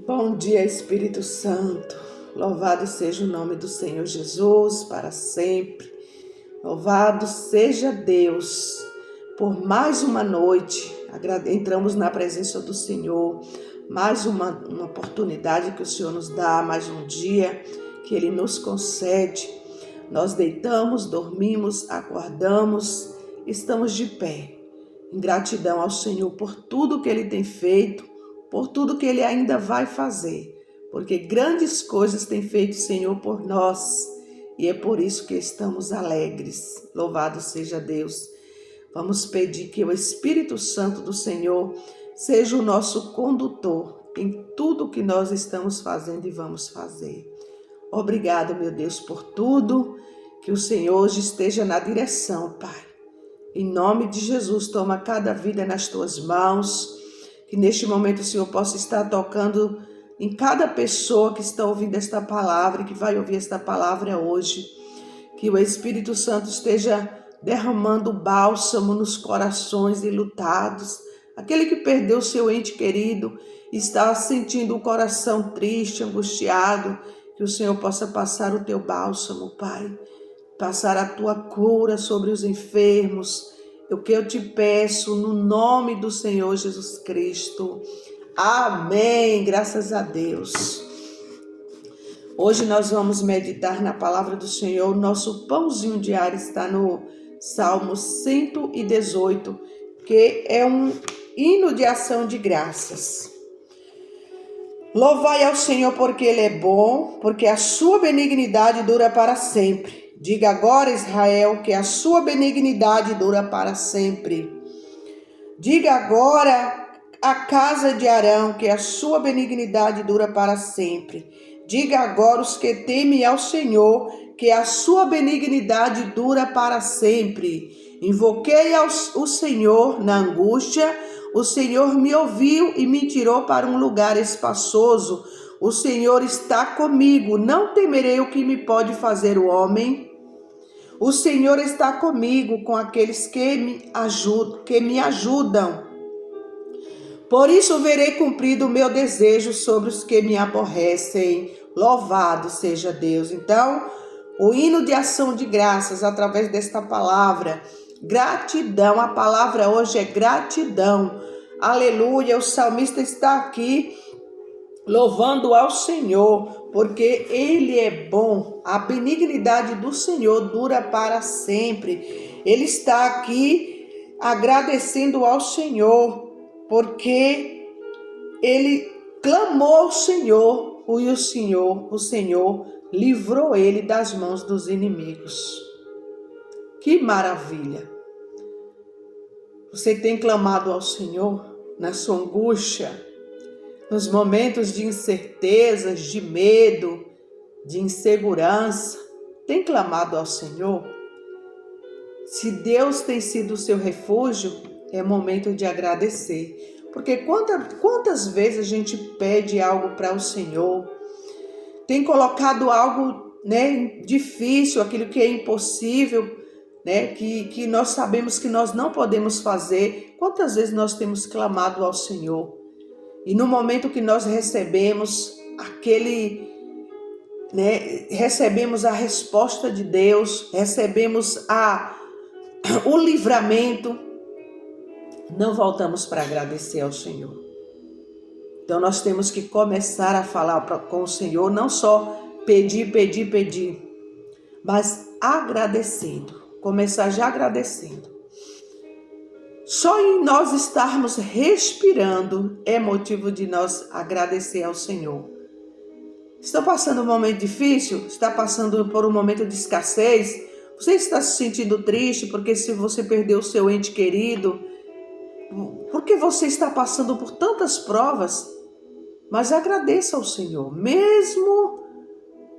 Bom dia, Espírito Santo. Louvado seja o nome do Senhor Jesus para sempre. Louvado seja Deus por mais uma noite. Entramos na presença do Senhor. Mais uma oportunidade que o Senhor nos dá, mais um dia que Ele nos concede. Nós deitamos, dormimos, acordamos, estamos de pé. Em gratidão ao Senhor por tudo que Ele tem feito, por tudo que Ele ainda vai fazer, porque grandes coisas tem feito o Senhor por nós, e é por isso que estamos alegres. Louvado seja Deus. Vamos pedir que o Espírito Santo do Senhor seja o nosso condutor em tudo que nós estamos fazendo e vamos fazer. Obrigado, meu Deus, por tudo, que o Senhor hoje esteja na direção, Pai. Em nome de Jesus, toma cada vida nas tuas mãos, que neste momento o Senhor possa estar tocando em cada pessoa que está ouvindo esta palavra e que vai ouvir esta palavra hoje. Que o Espírito Santo esteja derramando bálsamo nos corações enlutados. Aquele que perdeu seu ente querido, está sentindo o coração triste, angustiado, que o Senhor possa passar o teu bálsamo, Pai. Passar a tua cura sobre os enfermos. O que eu te peço no nome do Senhor Jesus Cristo. Amém. Graças a Deus. Hoje nós vamos meditar na palavra do Senhor. Nosso pãozinho diário está no Salmo 118, que é um hino de ação de graças. Louvai ao Senhor porque Ele é bom, porque a sua benignidade dura para sempre. Diga agora, Israel, que a sua benignidade dura para sempre. Diga agora a casa de Arão, que a sua benignidade dura para sempre. Diga agora os que temem ao Senhor, que a sua benignidade dura para sempre. Invoquei o Senhor na angústia, o Senhor me ouviu e me tirou para um lugar espaçoso. O Senhor está comigo, não temerei o que me pode fazer o homem. O Senhor está comigo, com aqueles que me ajudam. Por isso verei cumprido o meu desejo sobre os que me aborrecem. Louvado seja Deus. Então, o hino de ação de graças através desta palavra. Gratidão, a palavra hoje é gratidão. Aleluia, o salmista está aqui louvando ao Senhor, porque Ele é bom, a benignidade do Senhor dura para sempre. Ele está aqui agradecendo ao Senhor, porque ele clamou ao Senhor, e o Senhor livrou ele das mãos dos inimigos. Que maravilha! Você tem clamado ao Senhor na sua angústia, nos momentos de incertezas, de medo, de insegurança, tem clamado ao Senhor? Se Deus tem sido o seu refúgio, é momento de agradecer. Porque quantas vezes a gente pede algo para o Senhor, tem colocado algo, difícil, aquilo que é impossível, que nós sabemos que nós não podemos fazer. Quantas vezes nós temos clamado ao Senhor? E no momento que nós recebemos recebemos a resposta de Deus, recebemos o livramento, não voltamos para agradecer ao Senhor. Então nós temos que começar a falar com o Senhor, não só pedir, mas agradecendo, começar já agradecendo. Só em nós estarmos respirando é motivo de nós agradecer ao Senhor. Está passando um momento difícil? Está passando por um momento de escassez? Você está se sentindo triste porque se você perdeu o seu ente querido? Porque você está passando por tantas provas? Mas agradeça ao Senhor, mesmo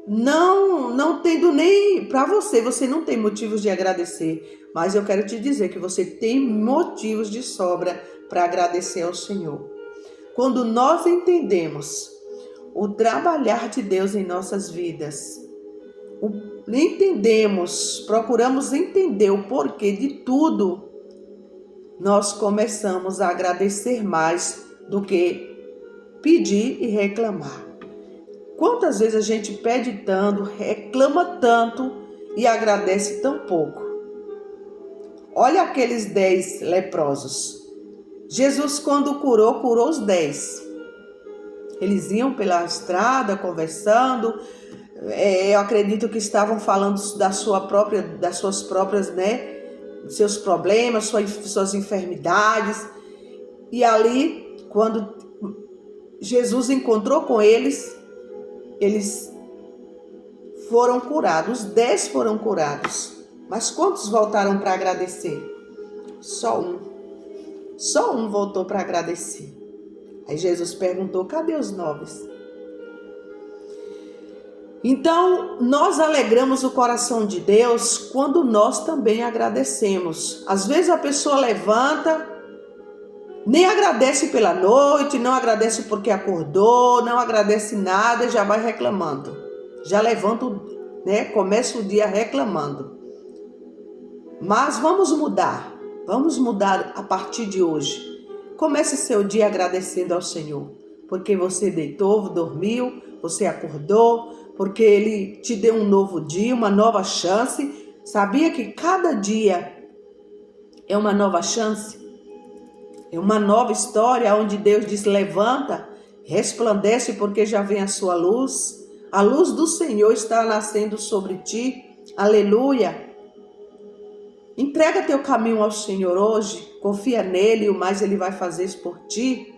não tendo nem para você não tem motivos de agradecer. Mas eu quero te dizer que você tem motivos de sobra para agradecer ao Senhor. Quando nós entendemos o trabalhar de Deus em nossas vidas, procuramos entender o porquê de tudo, nós começamos a agradecer mais do que pedir e reclamar. Quantas vezes a gente pede tanto, reclama tanto e agradece tão pouco? Olha aqueles 10 leprosos. Jesus, quando curou os 10. Eles iam pela estrada conversando. Eu acredito que estavam falando das suas próprias, seus problemas, suas enfermidades. E ali, quando Jesus encontrou com eles, eles foram curados. Os 10 foram curados. Mas quantos voltaram para agradecer? Só um. Só um voltou para agradecer. Aí Jesus perguntou: cadê os 9? Então, nós alegramos o coração de Deus quando nós também agradecemos. Às vezes a pessoa levanta, nem agradece pela noite, não agradece porque acordou, não agradece nada, já vai reclamando. Já levanta, começa o dia reclamando. Mas vamos mudar a partir de hoje. Comece seu dia agradecendo ao Senhor, porque você deitou, dormiu, você acordou, porque Ele te deu um novo dia, uma nova chance. Sabia que cada dia é uma nova chance? É uma nova história onde Deus diz: levanta, resplandece, porque já vem a sua luz. A luz do Senhor está nascendo sobre ti. Aleluia! Entrega teu caminho ao Senhor hoje, confia nele e o mais Ele vai fazer isso por ti.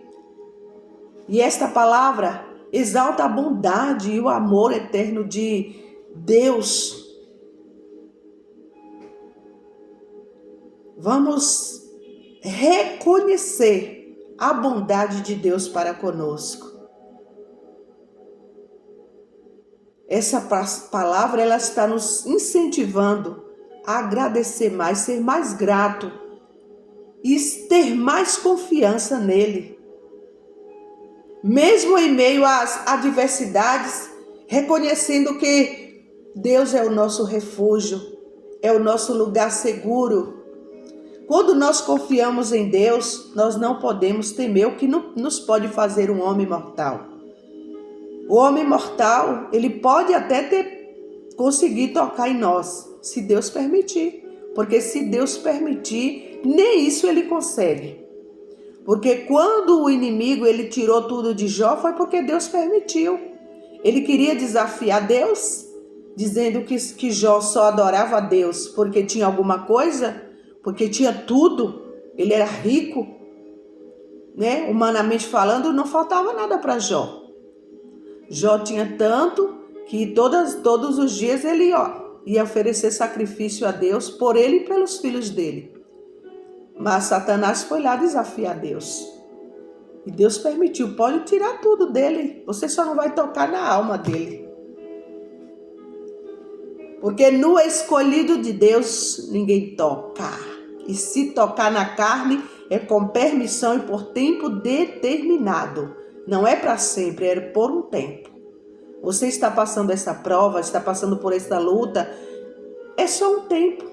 E esta palavra exalta a bondade e o amor eterno de Deus. Vamos reconhecer a bondade de Deus para conosco. Essa palavra ela está nos incentivando a agradecer mais, ser mais grato e ter mais confiança nele. Mesmo em meio às adversidades, reconhecendo que Deus é o nosso refúgio, é o nosso lugar seguro. Quando nós confiamos em Deus, nós não podemos temer o que nos pode fazer um homem mortal. O homem mortal, ele pode até conseguir tocar em nós, se Deus permitir. Porque se Deus permitir, nem isso ele consegue. Porque quando o inimigo ele tirou tudo de Jó, foi porque Deus permitiu. Ele queria desafiar Deus, dizendo que Jó só adorava a Deus porque tinha alguma coisa, porque tinha tudo, ele era rico, humanamente falando, não faltava nada para Jó. Jó tinha tanto que todos os dias ele ia oferecer sacrifício a Deus por ele e pelos filhos dele. Mas Satanás foi lá desafiar Deus. E Deus permitiu, pode tirar tudo dele, você só não vai tocar na alma dele. Porque no escolhido de Deus ninguém toca. E se tocar na carne é com permissão e por tempo determinado. Não é para sempre, é por um tempo. Você está passando essa prova, está passando por essa luta, é só um tempo.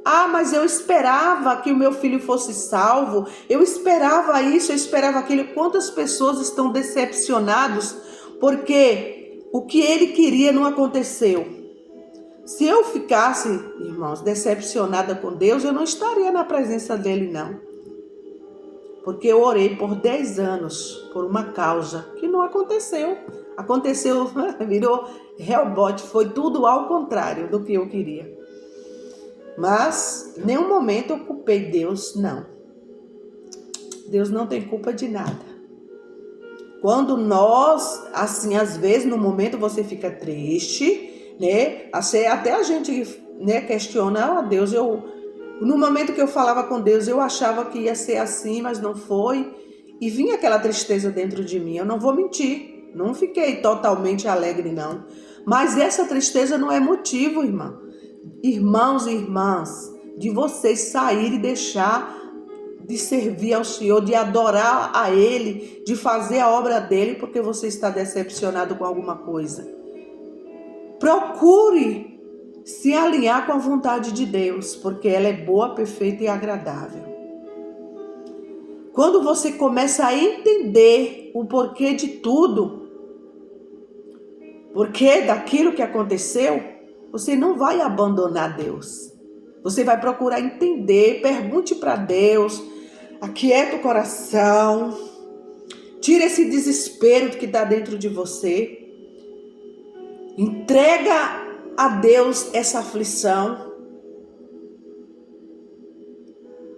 Ah, mas eu esperava que o meu filho fosse salvo, eu esperava isso, eu esperava aquilo. Quantas pessoas estão decepcionadas porque o que ele queria não aconteceu? Se eu ficasse, irmãos, decepcionada com Deus, eu não estaria na presença dele, não. Porque eu orei por 10 anos por uma causa que não aconteceu. Aconteceu, virou rebote, foi tudo ao contrário do que eu queria. Mas, em nenhum momento eu culpei Deus, não. Deus não tem culpa de nada. Quando nós, assim, às vezes, no momento você fica triste, até a gente, questiona, Deus, no momento que eu falava com Deus, eu achava que ia ser assim, mas não foi. E vinha aquela tristeza dentro de mim, eu não vou mentir. Não fiquei totalmente alegre, não. Mas essa tristeza não é motivo, irmãos e irmãs, de vocês saírem e deixar de servir ao Senhor, de adorar a Ele, de fazer a obra dEle, porque você está decepcionado com alguma coisa. Procure se alinhar com a vontade de Deus, porque ela é boa, perfeita e agradável. Quando você começa a entender o porquê de tudo, porquê daquilo que aconteceu, você não vai abandonar Deus. Você vai procurar entender, pergunte para Deus, aquieta o coração, tira esse desespero que está dentro de você, entrega a Deus essa aflição,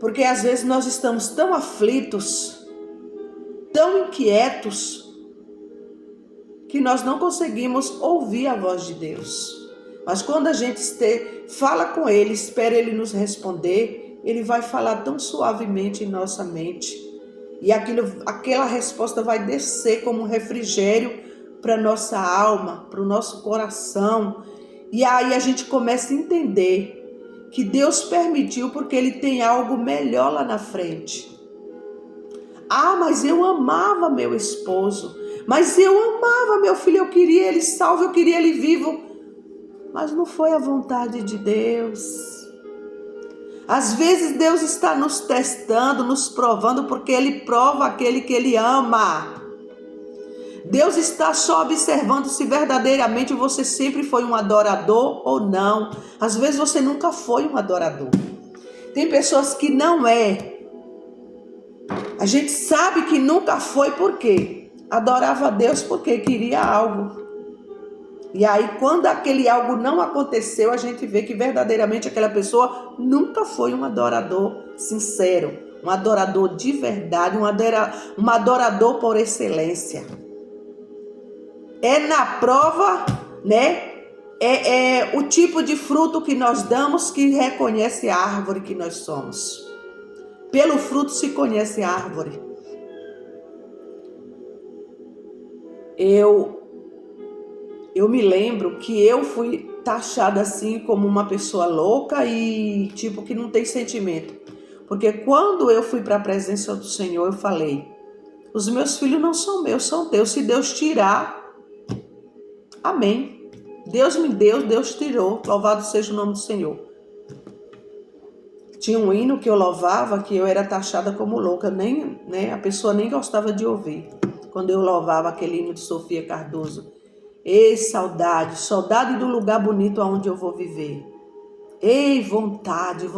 porque às vezes nós estamos tão aflitos, tão inquietos, que nós não conseguimos ouvir a voz de Deus. Mas quando a gente fala com Ele, espera Ele nos responder, Ele vai falar tão suavemente em nossa mente. E aquela resposta vai descer como um refrigério para a nossa alma, para o nosso coração. E aí a gente começa a entender que Deus permitiu porque Ele tem algo melhor lá na frente. Ah, mas eu amava meu esposo. Mas eu amava meu filho, eu queria ele salvo, eu queria ele vivo. Mas não foi a vontade de Deus. Às vezes Deus está nos testando, nos provando, porque Ele prova aquele que Ele ama. Deus está só observando se verdadeiramente você sempre foi um adorador ou não. Às vezes você nunca foi um adorador. Tem pessoas que não é. A gente sabe que nunca foi, por quê? Adorava a Deus porque queria algo. E aí quando aquele algo não aconteceu, a gente vê que verdadeiramente aquela pessoa nunca foi um adorador sincero, um adorador de verdade, um adorador por excelência. É na prova, né? É o tipo de fruto que nós damos que reconhece a árvore que nós somos. Pelo fruto se conhece a árvore. Eu me lembro que eu fui taxada assim como uma pessoa louca e tipo que não tem sentimento. Porque quando eu fui para a presença do Senhor, eu falei, os meus filhos não são meus, são teus. Se Deus tirar, amém. Deus me deu, Deus tirou. Louvado seja o nome do Senhor. Tinha um hino que eu louvava, que eu era taxada como louca. A pessoa nem gostava de ouvir. Quando eu louvava aquele hino de Sofia Cardoso. Ei, saudade, saudade do lugar bonito aonde eu vou viver. Ei, vontade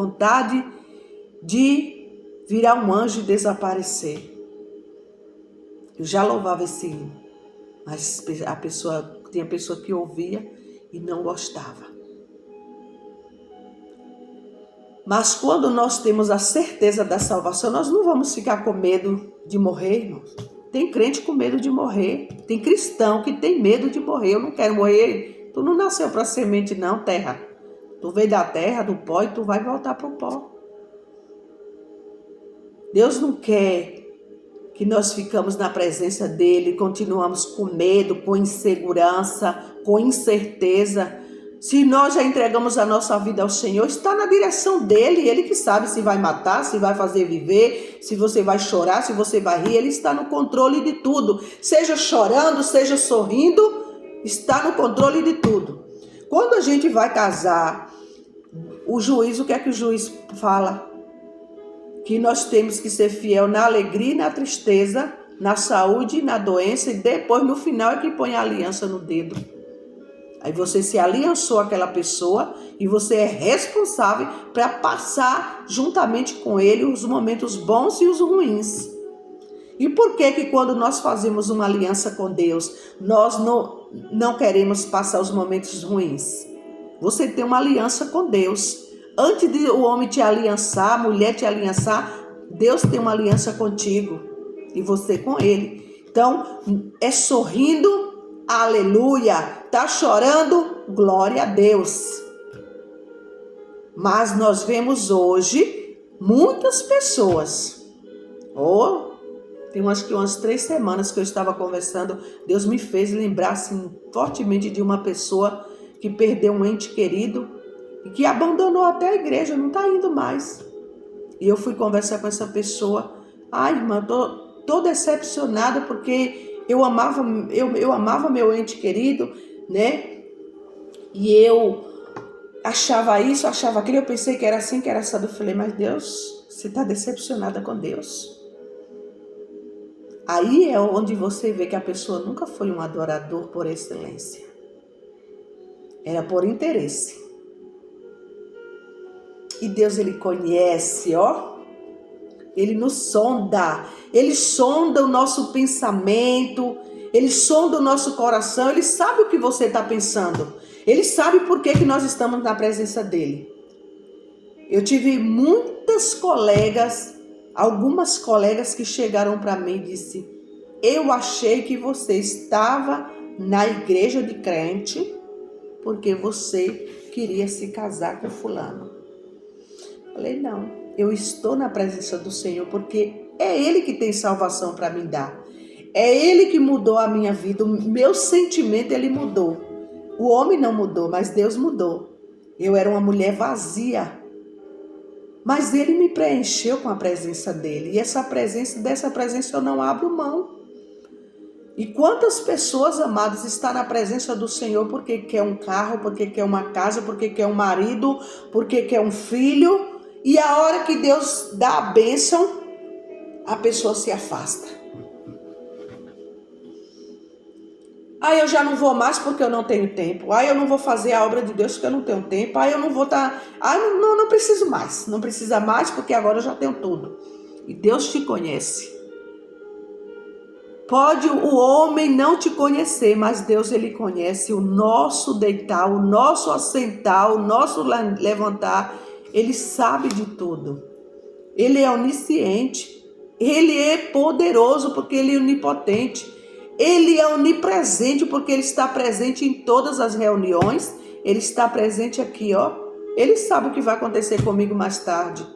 de virar um anjo e desaparecer. Eu já louvava esse hino, mas tinha pessoa que ouvia e não gostava. Mas quando nós temos a certeza da salvação, nós não vamos ficar com medo de morrer, irmãos. Tem crente com medo de morrer. Tem cristão que tem medo de morrer. Eu não quero morrer. Tu não nasceu para semente não, terra. Tu veio da terra, do pó, e tu vai voltar para o pó. Deus não quer que nós ficamos na presença dele, continuamos com medo, com insegurança, com incerteza. Se nós já entregamos a nossa vida ao Senhor, está na direção dele. Ele que sabe se vai matar, se vai fazer viver, se você vai chorar, se você vai rir. Ele está no controle de tudo. Seja chorando, seja sorrindo, está no controle de tudo. Quando a gente vai casar, o juiz, o que é que o juiz fala? Que nós temos que ser fiel na alegria e na tristeza, na saúde e na doença, e depois no final é que põe a aliança no dedo. Aí você se aliançou àquela pessoa e você é responsável para passar juntamente com ele os momentos bons e os ruins. E por que quando nós fazemos uma aliança com Deus, nós não queremos passar os momentos ruins? Você tem uma aliança com Deus. Antes de o homem te aliançar, a mulher te aliançar, Deus tem uma aliança contigo e você com ele. Então, é sorrindo, aleluia. Tá chorando? Glória a Deus. Mas nós vemos hoje muitas pessoas. Tem acho que umas 3 semanas que eu estava conversando. Deus me fez lembrar assim, fortemente de uma pessoa que perdeu um ente querido e que abandonou até a igreja, não está indo mais. E eu fui conversar com essa pessoa. Ai, irmã, tô decepcionada porque eu amava meu ente querido, né? E eu achava isso, achava aquilo, eu pensei que era assim, que era assado. Eu falei, mas Deus, você está decepcionada com Deus? Aí é onde você vê que a pessoa nunca foi um adorador por excelência. Era por interesse. E Deus, Ele conhece, ó. Ele nos sonda. Ele sonda o nosso pensamento. Ele sonda o nosso coração. Ele sabe o que você está pensando. Ele sabe por que nós estamos na presença dEle. Eu tive muitas colegas, algumas colegas que chegaram para mim e disse: eu achei que você estava na igreja de crente porque você queria se casar com fulano. Falei, não, eu estou na presença do Senhor porque é Ele que tem salvação para me dar. É Ele que mudou a minha vida, o meu sentimento Ele mudou. O homem não mudou, mas Deus mudou. Eu era uma mulher vazia, mas Ele me preencheu com a presença dEle. E dessa presença eu não abro mão. E quantas pessoas, amadas, estão na presença do Senhor porque quer um carro, porque quer uma casa, porque quer um marido, porque quer um filho. E a hora que Deus dá a bênção, a pessoa se afasta. Eu já não vou mais porque eu não tenho tempo. Eu não vou fazer a obra de Deus porque eu não tenho tempo. Eu não vou estar... não preciso mais. Não precisa mais porque agora eu já tenho tudo. E Deus te conhece. Pode o homem não te conhecer, mas Deus, Ele conhece o nosso deitar, o nosso assentar, o nosso levantar. Ele sabe de tudo. Ele é onisciente. Ele é poderoso porque Ele é onipotente. Ele é onipresente porque Ele está presente em todas as reuniões. Ele está presente aqui, ó. Ele sabe o que vai acontecer comigo mais tarde.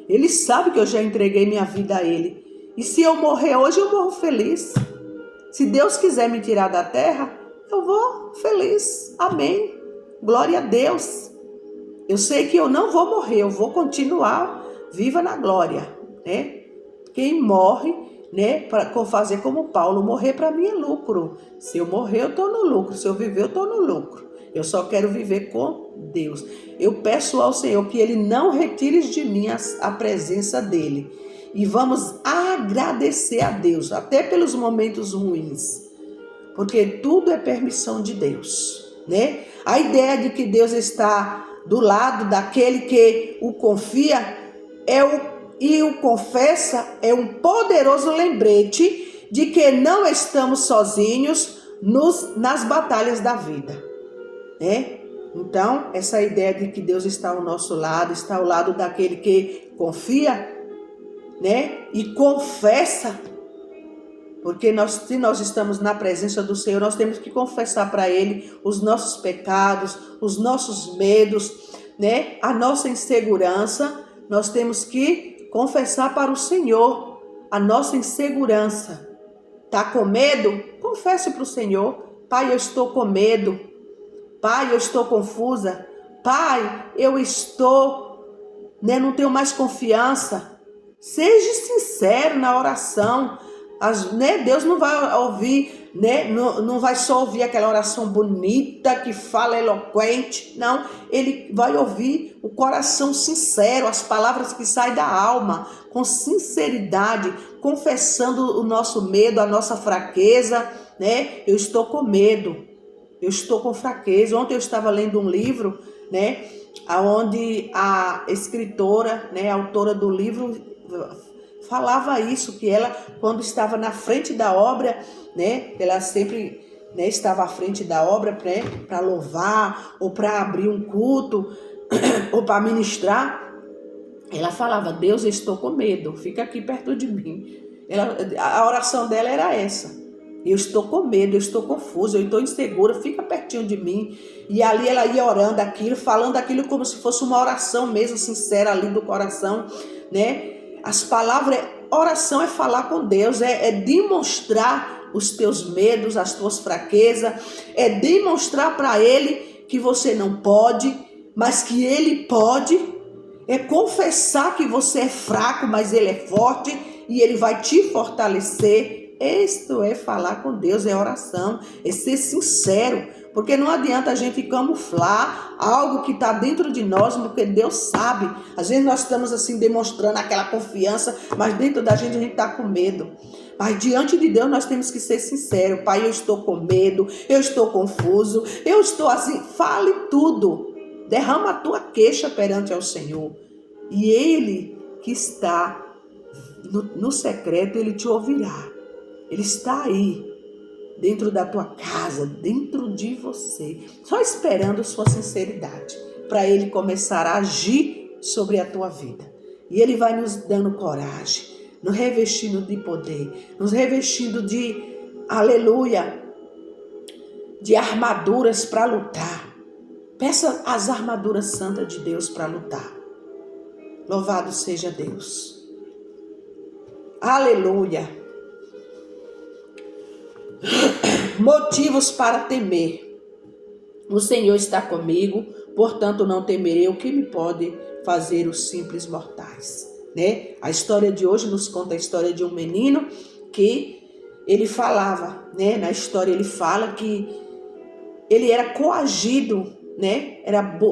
Ele sabe que eu já entreguei minha vida a Ele. E se eu morrer hoje, eu morro feliz. Se Deus quiser me tirar da terra, eu vou feliz. Amém. Glória a Deus. Eu sei que eu não vou morrer, eu vou continuar viva na glória, né? Quem morre, né, para fazer como Paulo, morrer para mim é lucro. Se eu morrer, eu estou no lucro. Se eu viver, eu estou no lucro. Eu só quero viver com Deus. Eu peço ao Senhor que Ele não retire de mim a presença dEle. E vamos agradecer a Deus, até pelos momentos ruins. Porque tudo é permissão de Deus, né? A ideia de que Deus está do lado daquele que o confia e o confessa é um poderoso lembrete de que não estamos sozinhos nas batalhas da vida, né? Então, essa ideia de que Deus está ao nosso lado, está ao lado daquele que confia, né? E confessa, porque se nós estamos na presença do Senhor, nós temos que confessar para Ele os nossos pecados, os nossos medos, né? A nossa insegurança, nós temos que confessar para o Senhor a nossa insegurança. Tá com medo? Confesse para o Senhor. Pai, eu estou com medo. Pai, eu estou confusa. Pai, eu estou, né? Não tenho mais confiança. Seja sincero na oração. Né? Deus não vai ouvir, né? Não vai só ouvir aquela oração bonita que fala eloquente. Não, Ele vai ouvir o coração sincero, as palavras que saem da alma, com sinceridade, confessando o nosso medo, a nossa fraqueza, né? Eu estou com medo, eu estou com fraqueza. Ontem eu estava lendo um livro, né? Onde a escritora, né? A autora do livro falava isso, que ela, quando estava na frente da obra, né, ela sempre, né, estava à frente da obra, né, para louvar, ou para abrir um culto, ou para ministrar, ela falava: Deus, eu estou com medo, fica aqui perto de mim. A oração dela era essa: eu estou com medo, eu estou confusa, eu estou insegura, fica pertinho de mim. E ali ela ia orando aquilo, falando aquilo como se fosse uma oração mesmo, sincera ali do coração, né? As palavras, oração é falar com Deus, é demonstrar os teus medos, as tuas fraquezas, é demonstrar para Ele que você não pode, mas que Ele pode, é confessar que você é fraco, mas Ele é forte e Ele vai te fortalecer. Isto é falar com Deus, é oração, é ser sincero, Porque não adianta a gente camuflar algo que está dentro de nós, porque Deus sabe. Às vezes nós estamos assim demonstrando aquela confiança, mas dentro da gente a gente está com medo. Mas diante de Deus nós temos que ser sinceros. Pai, eu estou com medo, eu estou confuso, eu estou assim. Fale tudo. Derrama a tua queixa perante ao Senhor. E Ele que está no secreto, Ele te ouvirá. Ele está aí, dentro da tua casa, dentro de você, só esperando sua sinceridade, para Ele começar a agir sobre a tua vida. E Ele vai nos dando coragem, nos revestindo de poder, nos revestindo de, aleluia, de armaduras para lutar. Peça as armaduras santas de Deus para lutar. Louvado seja Deus. Aleluia. Motivos para temer. O Senhor está comigo, portanto não temerei. O que me pode fazer os simples mortais? Né? A história de hoje nos conta a história de um menino que ele falava, né? Na história ele fala que ele era coagido, né?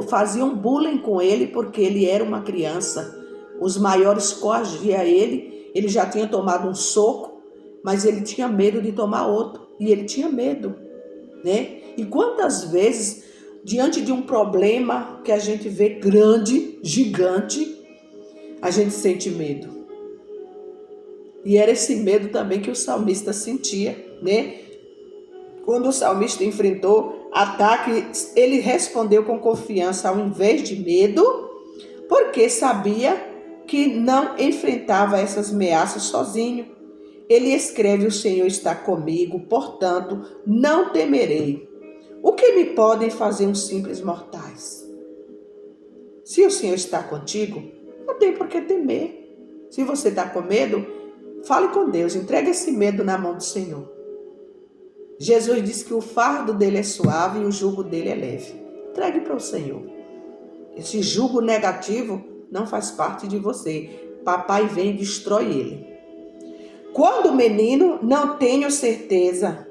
Faziam bullying com ele porque ele era uma criança. Os maiores coagiam ele já tinha tomado um soco, mas ele tinha medo de tomar outro. E ele tinha medo, né? E quantas vezes, diante de um problema que a gente vê grande, gigante, a gente sente medo. E era esse medo também que o salmista sentia, né? Quando o salmista enfrentou ataque, ele respondeu com confiança ao invés de medo, porque sabia que não enfrentava essas ameaças sozinho. Ele escreve: o Senhor está comigo, portanto, não temerei. O que me podem fazer os simples mortais? Se o Senhor está contigo, não tem por que temer. Se você está com medo, fale com Deus, entregue esse medo na mão do Senhor. Jesus disse que o fardo dele é suave e o jugo dele é leve. Entregue para o Senhor. Esse jugo negativo não faz parte de você. Papai vem e destrói ele. Quando menino, não tenho certeza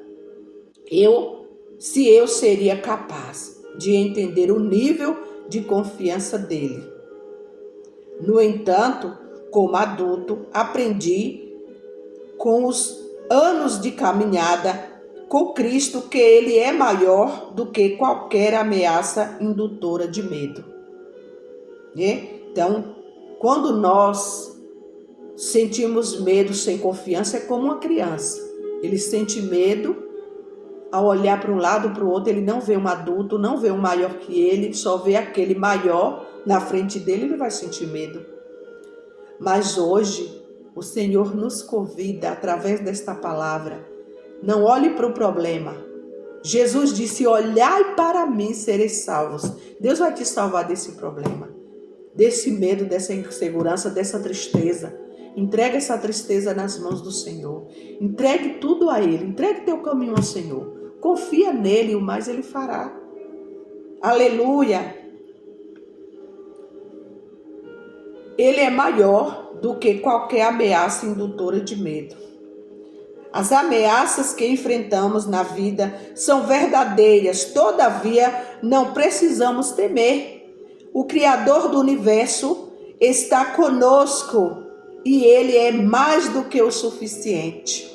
se eu seria capaz de entender o nível de confiança dele. No entanto, como adulto, aprendi com os anos de caminhada com Cristo que Ele é maior do que qualquer ameaça indutora de medo. Né? Então, quando nós sentimos medo sem confiança, é como uma criança. Ele sente medo, ao olhar para um lado, para o outro, ele não vê um adulto, não vê um maior que ele, só vê aquele maior na frente dele, ele vai sentir medo. Mas hoje, o Senhor nos convida, através desta palavra, não olhe para o problema. Jesus disse: olhai para mim, sereis salvos. Deus vai te salvar desse problema, desse medo, dessa insegurança, dessa tristeza. Entregue essa tristeza nas mãos do Senhor. Entregue tudo a Ele. Entregue teu caminho ao Senhor. Confia nele e o mais Ele fará. Aleluia. Ele é maior do que qualquer ameaça indutora de medo. As ameaças que enfrentamos na vida são verdadeiras, todavia não precisamos temer. O Criador do universo está conosco e Ele é mais do que o suficiente.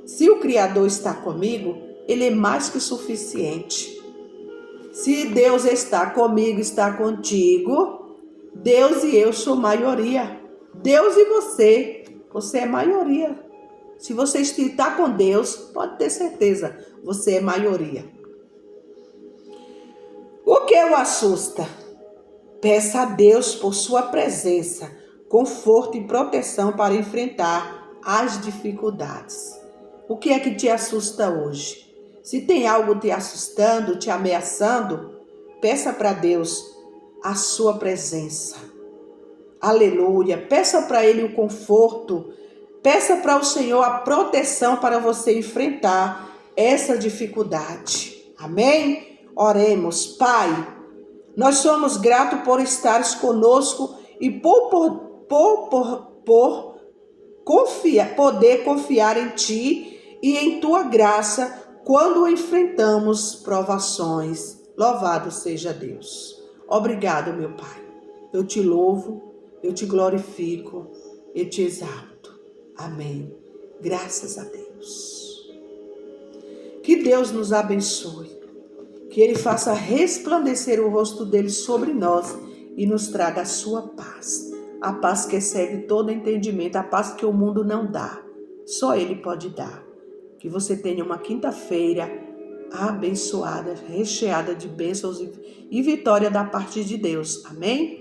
Se o Criador está comigo, Ele é mais que o suficiente. Se Deus está comigo, está contigo, Deus e eu sou maioria. Deus e você é maioria. Se você está com Deus, pode ter certeza, você é maioria. O que o assusta? Peça a Deus por sua presença, conforto e proteção para enfrentar as dificuldades. O que é que te assusta hoje? Se tem algo te assustando, te ameaçando, peça para Deus a sua presença. Aleluia. Peça para Ele o conforto. Peça para o Senhor a proteção para você enfrentar essa dificuldade. Amém? Oremos. Pai, nós somos gratos por estares conosco e poder confiar em Ti e em Tua graça quando enfrentamos provações. Louvado seja Deus. Obrigado, meu Pai. Eu te louvo, eu te glorifico, eu te exalto. Amém. Graças a Deus. Que Deus nos abençoe. Que Ele faça resplandecer o rosto dele sobre nós e nos traga a sua paz. A paz que excede todo entendimento, a paz que o mundo não dá. Só Ele pode dar. Que você tenha uma quinta-feira abençoada, recheada de bênçãos e vitória da parte de Deus. Amém?